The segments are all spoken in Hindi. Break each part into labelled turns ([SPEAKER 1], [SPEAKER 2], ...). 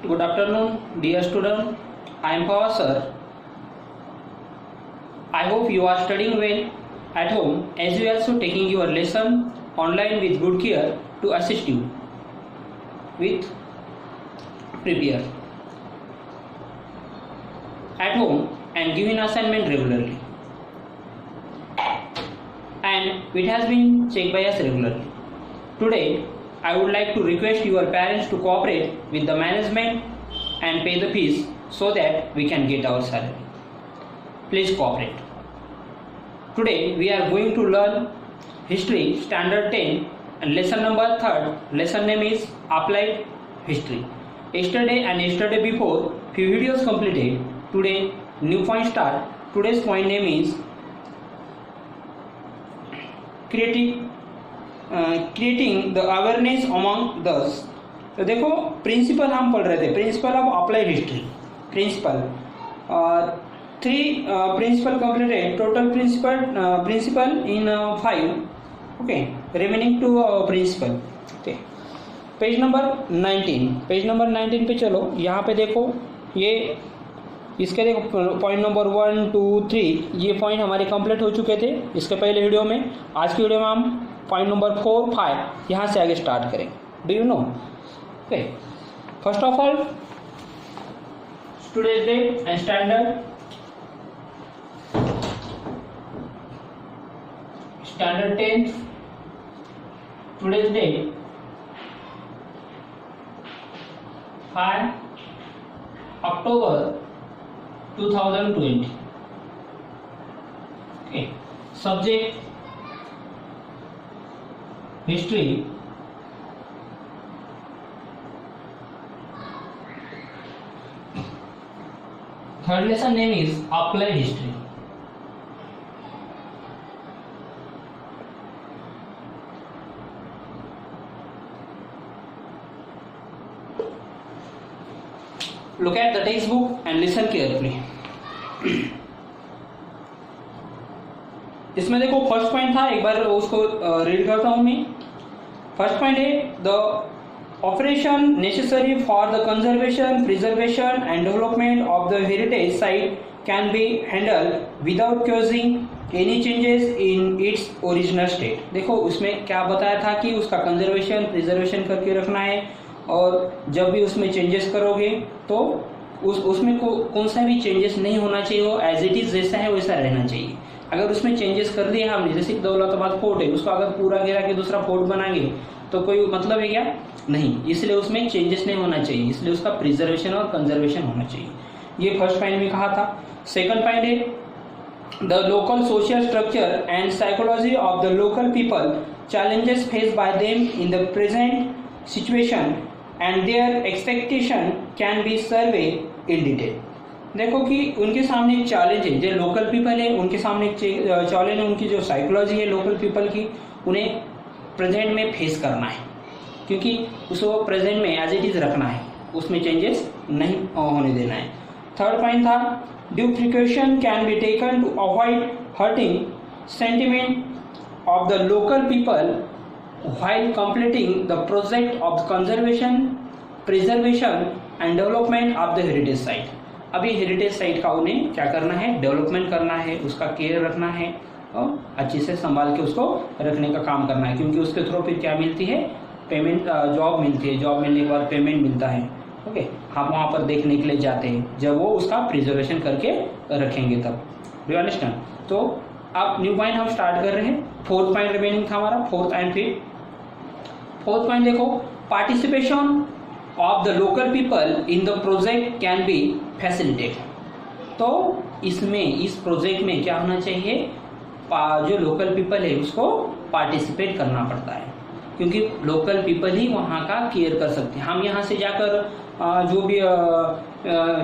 [SPEAKER 1] Good afternoon, dear student. I am Pawar sir. I hope you are studying well at home as you are also taking your lesson online with good care to assist you with prepare at home and giving assignment regularly, and it has been checked by us regularly. Today I would like to request your parents to cooperate with the management and pay the fees so that we can get our salary. Please cooperate. Today we are going to learn History Standard 10 and lesson number 3rd. Lesson name is Applied History. Yesterday and yesterday before few videos completed. Today new point start. Today's point name is creating the awareness among us. तो देखो प्रिंसिपल हम पढ़ रहे थे, principle of applied history. Principle 3 principle completed, total principle in 5. Okay, remaining 2 principle. Okay, page number 19 पे चलो. यहाँ पे देखो ये इसके देखो पॉइंट नंबर 1 2 3 ये पॉइंट हमारे कंप्लीट हो चुके थे इसके पहले वीडियो में. आज की वीडियो में हम पॉइंट नंबर 4 5 यहाँ से आगे स्टार्ट करें. Do you no? Okay, first of all today's date and standard 10th. Today's date 5 October 2020. Okay, subject history. Third lesson name is Applied History. Look at the textbook and listen carefully. इसमें देखो फर्स्ट पॉइंट था, एक बार उसको रीड करता हूं मैं. फर्स्ट पॉइंट है the operation necessary for the conservation, preservation and development of the heritage site can be handled without causing any changes in its original state. देखो उसमें क्या बताया था कि उसका कंजर्वेशन प्रिजर्वेशन करके रखना है, और जब भी उसमें चेंजेस करोगे तो उसमें कौन सा भी चेंजेस नहीं होना चाहिए, वो एज इट इज जैसा है वैसा रहना चाहिए. अगर उसमें चेंजेस कर दिए हमने, जैसे दौलताबाद फोर्ट है उसको अगर पूरा गिरा के दूसरा फोर्ट बनाएंगे तो कोई मतलब है क्या? नहीं. इसलिए उसमें चेंजेस नहीं होना चाहिए, इसलिए उसका प्रिजर्वेशन और कंजर्वेशन होना चाहिए. ये फर्स्ट पॉइंट में कहा था. सेकंड पॉइंट है the local social structure and psychology of the local people challenges faced by them in the present situation and their expectation can be surveyed in detail. देखो कि उनके सामने एक चैलेंज है, जो लोकल पीपल है उनके सामने एक चैलेंज है, उनकी जो साइकोलॉजी है लोकल पीपल की, उन्हें प्रेजेंट में फेस करना है, क्योंकि उसको प्रेजेंट में एज इट इज रखना है, उसमें चेंजेस नहीं होने देना है. थर्ड पॉइंट था due precaution can be taken to avoid hurting sentiment of the local people while completing the project of conservation, preservation and development of the heritage site. अभी हेरिटेज साइट का उन्हें क्या करना है? डेवलपमेंट करना है, उसका केयर रखना है और अच्छे से संभाल के उसको रखने का काम करना है, क्योंकि उसके थ्रू फिर क्या मिलती है? पेमेंट, जॉब मिलती है. जॉब मिलने के बाद पेमेंट मिलता है. ओके, हम वहाँ पर देखने के लिए जाते हैं जब वो उसका प्रिजर्वेशन करके रखेंगे तब. Do you understand? तो अब न्यू पॉइंट हम स्टार्ट कर रहे हैं. फोर्थ पॉइंट रिमेनिंग था हमारा, fourth and fifth. Fourth point देखो participation of the local people in the project can be facilitate. तो इसमें इस प्रोजेक्ट में क्या होना चाहिए? जो लोकल पीपल है उसको पार्टिसिपेट करना पड़ता है, क्योंकि लोकल पीपल ही वहाँ का केयर कर सकते हैं. हम यहाँ से जाकर जो भी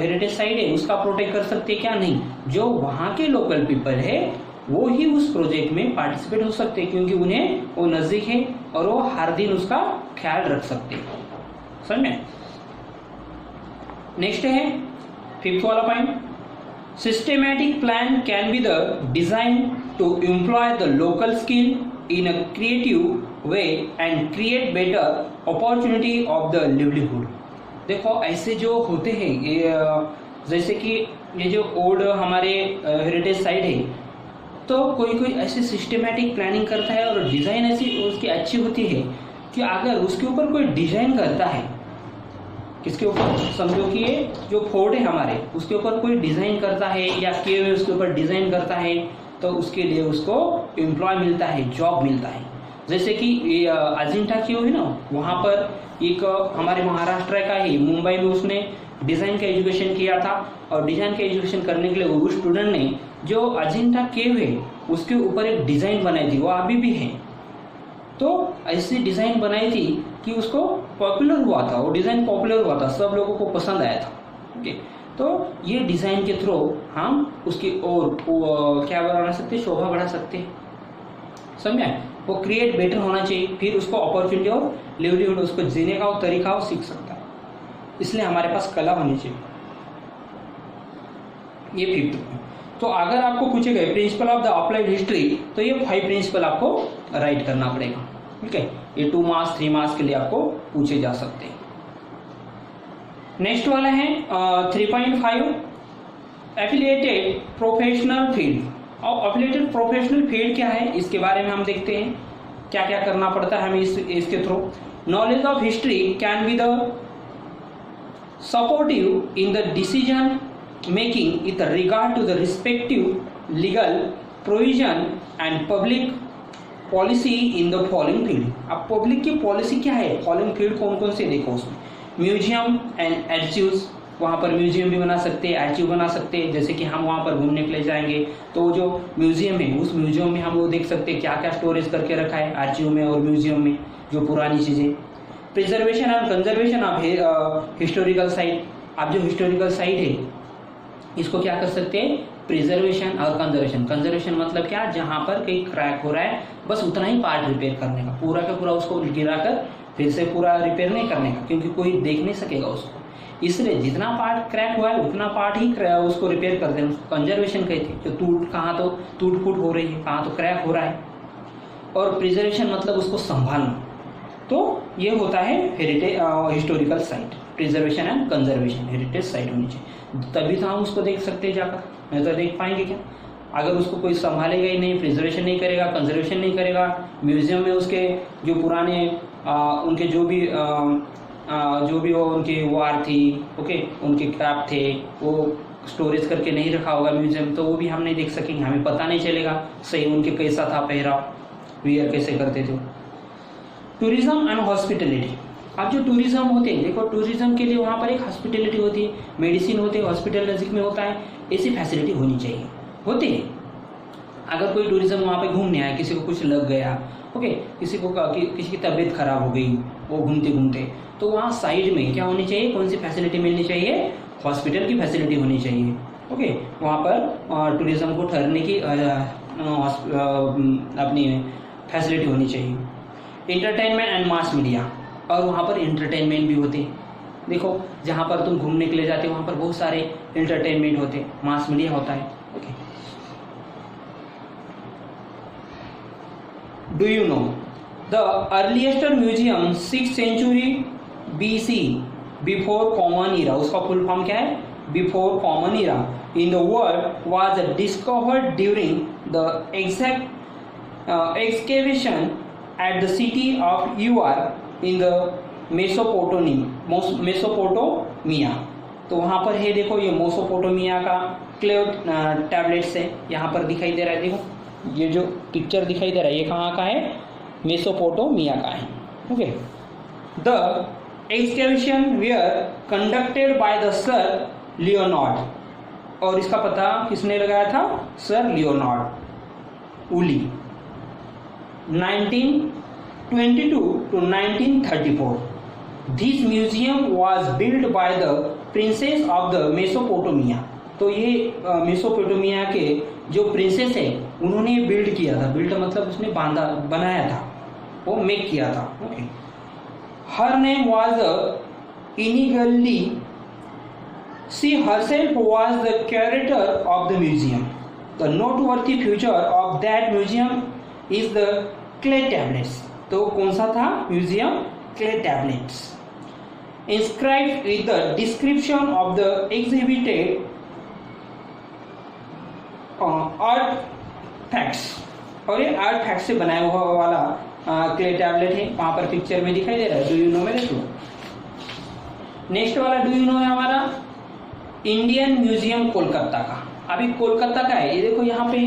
[SPEAKER 1] हेरिटेज साइट है उसका प्रोटेक्ट कर सकते हैं क्या? नहीं. जो वहाँ के लोकल पीपल है वो ही उस प्रोजेक्ट में पार्टिसिपेट हो सकते हैं, क्योंकि उन्हें वो नजदीक है और वो हर दिन उसका ख्याल रख सकते हैं. समझ में? नेक्स्ट है फिफ्थ वाला point, systematic plan can be the design to employ the local skill in a creative way and create better opportunity of the livelihood. देखो ऐसे जो होते हैं ये जैसे कि ये जो ओल्ड हमारे हेरिटेज साइट है, तो कोई कोई ऐसे सिस्टमेटिक प्लानिंग करता है और डिज़ाइन ऐसी उसकी अच्छी होती है कि अगर उसके ऊपर कोई डिज़ाइन करता है, किसके ऊपर, समझो कि ये जो फोर्ट है हमारे उसके ऊपर कोई डिज़ाइन करता है या केव है उसके ऊपर डिज़ाइन करता है, तो उसके लिए उसको एम्प्लॉय मिलता है, जॉब मिलता है। जैसे कि ये अजिंठा केव है ना, वहाँ पर एक हमारे महाराष्ट्र का ही मुंबई में उसने डिज़ाइन का एजुकेशन किया था, और डिज़ाइन का एजुकेशन करने के लिए वो स्टूडेंट ने जो अजिंठा केव है उसके ऊपर एक डिज़ाइन बनाई थी, वो अभी भी है। तो ऐसी डिज़ाइन बनाई थी कि उसको पॉपुलर हुआ था, वो डिज़ाइन पॉपुलर हुआ था, सब लोगों को पसंद आया था। ओके, तो ये डिज़ाइन के थ्रू हम उसकी और क्या बना सकते, शोभा बढ़ा सकते हैं, समझे। वो क्रिएट बेटर होना चाहिए, फिर उसको अपॉर्चुनिटी और लिवलीहुड उसको जीने का तरीका वो सीख सकता है, इसलिए हमारे पास कला होनी चाहिए। ये 5th। तो अगर आपको पूछे गए principle of the applied history, तो ये 5 प्रिंसिपल आपको राइट करना पड़ेगा। ठीक है, ये 2 मार्क्स 3 मार्क्स के लिए आपको पूछे जा सकते हैं। नेक्स्ट वाला है 3.5 एफिलिएटेड प्रोफेशनल फील्ड। और एफिलिएटेड प्रोफेशनल फील्ड क्या है, इसके बारे में हम देखते हैं क्या क्या करना पड़ता है हमें इसके through. Knowledge of history can be the supportive in the decision making with regard to the respective legal provision and public policy in the following field। अब पब्लिक की पॉलिसी क्या है, फॉलोइंग फील्ड कौन कौन से देखो उसमें। म्यूजियम एंड आर्चिव्स, वहाँ पर म्यूजियम भी बना सकते हैं, आर्चिव बना सकते हैं। जैसे कि हम वहाँ पर घूमने के लिए जाएंगे तो जो म्यूजियम है उस म्यूजियम में हम वो देख सकते हैं क्या क्या स्टोरेज करके रखा है आर्चिव में और म्यूजियम में, जो पुरानी चीज़ें। Preservation and conservation of historical site, आप जो हिस्टोरिकल साइट है इसको क्या कर सकते हैं, प्रिजर्वेशन और कंजर्वेशन। कंजर्वेशन मतलब क्या, जहाँ पर कहीं क्रैक हो रहा है बस उतना ही पार्ट रिपेयर करने का, पूरा का पूरा उसको गिराकर फिर से पूरा रिपेयर नहीं करने का, क्योंकि कोई देख नहीं सकेगा उसको। इसलिए जितना पार्ट क्रैक हुआ है उतना पार्ट ही उसको रिपेयर कर देना, उसको कंजर्वेशन कहते हैं। जो कहाँ तो टूट फूट हो रही है, कहाँ तो क्रैक हो रहा है। और प्रिजर्वेशन मतलब उसको संभालना, तो ये होता है heritage historical site. Preservation and conservation, heritage site होनी चाहिए, तभी तो हम उसको देख सकते हैं जाकर, नहीं तो देख पाएंगे क्या। अगर उसको कोई संभालेगा ही नहीं, प्रिजर्वेशन नहीं करेगा, कंजर्वेशन नहीं करेगा, म्यूजियम में उसके जो पुराने उनके जो भी वो उनकी वार थी, ओके, उनके क्राफ्ट थे, वो स्टोरेज करके नहीं रखा होगा म्यूजियम, तो वो भी हम नहीं देख सकेंगे, हमें पता नहीं चलेगा सही उनके कैसा था पहराव, वियर कैसे करते थे। टूरिज्म एंड हॉस्पिटलिटी, अब जो टूरिज्म होते हैं, देखो टूरिज्म के लिए वहाँ पर एक हॉस्पिटलिटी होती है, मेडिसिन होते हैं, हॉस्पिटल नज़दीक में होता है, ऐसी फैसिलिटी होनी चाहिए, होती है। अगर कोई टूरिज्म वहाँ पे घूमने आया, किसी को कुछ लग गया, ओके, किसी की तबीयत खराब हो गई वो घूमते घूमते, तो वहाँ साइड में क्या होनी चाहिए, कौन सी फैसिलिटी मिलनी चाहिए, हॉस्पिटल की फैसिलिटी होनी चाहिए। ओके, वहाँ पर टूरिज्म को ठहरने की अपनी फैसिलिटी होनी चाहिए। इंटरटेनमेंट एंड मास मीडिया, और वहाँ पर इंटरटेनमेंट भी होते हैं। देखो जहाँ पर तुम घूमने के लिए जाते हो वहाँ पर बहुत सारे इंटरटेनमेंट होते हैं, मास मीडिया होता है। Okay, do you know the earliest museum 6th century BC before common era, उसका फुल फॉर्म क्या है, before common era in the world was discovered during the excavation at the city of Ur in the Mesopotamia. तो वहाँ पर है, देखो ये मेसोपोटामिया का क्लेव टैबलेट्स है, यहाँ पर दिखाई दे रहा है। देखो ये जो पिक्चर दिखाई दे रहा है ये कहाँ का है, मेसोपोटामिया का है। Okay, the excavation were conducted by the sir Leonard, और इसका पता किसने लगाया था, sir Leonard Woolley, 1922 to 1934। This museum was built by the princess of the Mesopotamia। तो ये मेसोपोटामिया के जो प्रिंसेस है उन्होंने ये बिल्ड किया था, बिल्ड मतलब उसने बनाया था, वो मेक किया था। Okay, her name was Inigally, she herself was the curator of the museum। The noteworthy feature of that museum is the clay tablets। तो कौन सा था museum, clay tablets. inscribed with the description of the exhibited artifacts। और ये आर्टफैक्ट से बनाया हुआ वाला क्ले टैबलेट है, वहां पर पिक्चर में दिखाई दे रहा है। डू यू नो में देख लो। नेक्स्ट वाला डू यू नो है हमारा इंडियन म्यूजियम कोलकाता का। अभी कोलकाता का है, ये देखो यहाँ पे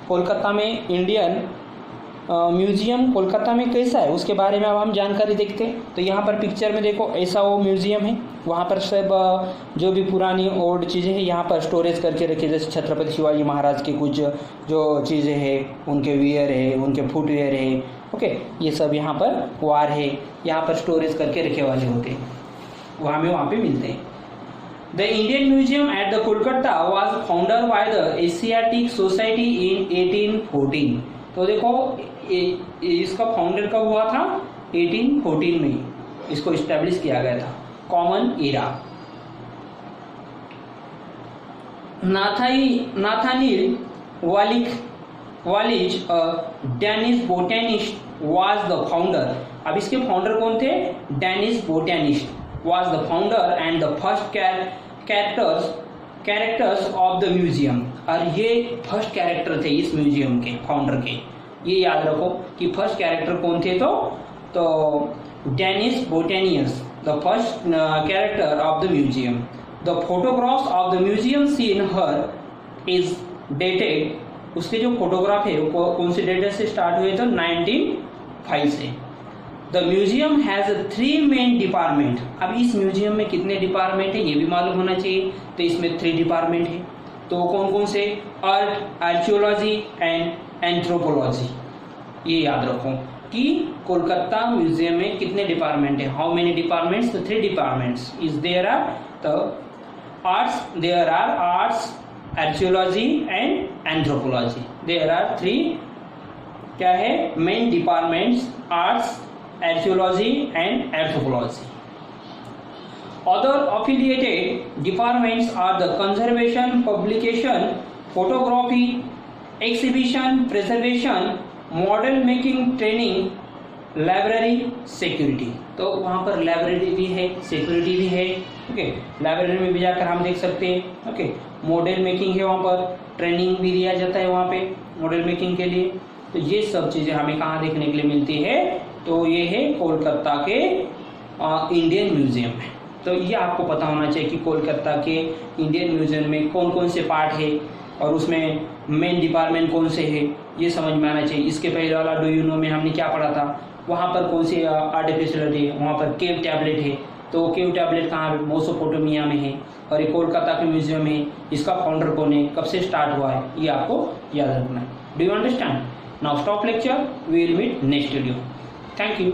[SPEAKER 1] कोलकाता में इंडियन म्यूजियम कोलकाता में कैसा है उसके बारे में अब हम जानकारी देखते हैं। तो यहाँ पर पिक्चर में देखो ऐसा वो म्यूजियम है, वहाँ पर सब जो भी पुरानी ओल्ड चीज़ें हैं यहाँ पर स्टोरेज करके रखी, जैसे छत्रपति शिवाजी महाराज के कुछ जो चीज़ें हैं, उनके वियर है, उनके फुटवेयर है, ओके, ये सब यहाँ पर वार है, यहाँ पर स्टोरेज करके रखे वाले होते हैं, वहाँ पे मिलते हैं। The Indian museum at the Kolkata was founder by the Asiatic society in 1814। तो देखो इसका फाउंडर कब हुआ था? 1814 में इसको इस्टेब्लिश किया गया था। Common era. Nathaniel Wallich Danish botanist was the founder. अब इसके फाउंडर कौन थे? Danish botanist was the founder and the first characters of the museum. और ये फर्स्ट कैरेक्टर थे इस म्यूजियम के फाउंडर के। ये याद रखो कि फर्स्ट कैरेक्टर कौन थे। तो Danish botanist the first character of the museum. The photographs of the museum scene here is dated. उसके जो फोटोग्राफ है वो कौन से डेट से स्टार्ट हुए? तो 1905 से। The museum has 3 main department. अब इस म्यूजियम में कितने डिपार्टमेंट है ये भी मालूम होना चाहिए। तो इसमें 3 डिपार्टमेंट है। तो कौन कौन से? Art, archaeology and anthropology. ये याद रखो कि कोलकाता म्यूजियम में कितने डिपार्टमेंट है। How many departments? तो 3 departments is there are the arts, there are arts, archaeology and anthropology. There are 3 क्या है main departments? Arts, archaeology and anthropology. Other affiliated departments are the conservation, publication, photography, exhibition, preservation, model making, training, library, security। तो वहाँ पर लाइब्रेरी भी है, सिक्योरिटी भी है, ओके। लाइब्रेरी में भी जाकर हम देख सकते हैं, ओके। मॉडल मेकिंग है, वहाँ पर ट्रेनिंग भी दिया जाता है वहाँ पे मॉडल मेकिंग के लिए। तो ये सब चीज़ें हमें कहाँ देखने के लिए मिलती है? तो ये है कोलकाता के इंडियन म्यूजियम में। तो ये आपको पता होना चाहिए कि कोलकाता के इंडियन म्यूजियम में कौन कौन से पार्ट है और उसमें मेन डिपार्टमेंट कौन से है, ये समझ में आना चाहिए। इसके पहले वाला डू यू नो में हमने क्या पढ़ा था? वहाँ पर कौन सी आर्टिफिशियल है, वहाँ पर केव टैबलेट है। तो केव टैबलेट कहाँ है? मेसोपोटामिया में है। और ये कोलकाता के म्यूजियम है, इसका फाउंडर कौन है, कब से स्टार्ट हुआ है, ये आपको याद रखना है। Do you understand? Now stop lecture, we will meet next video. Thank you.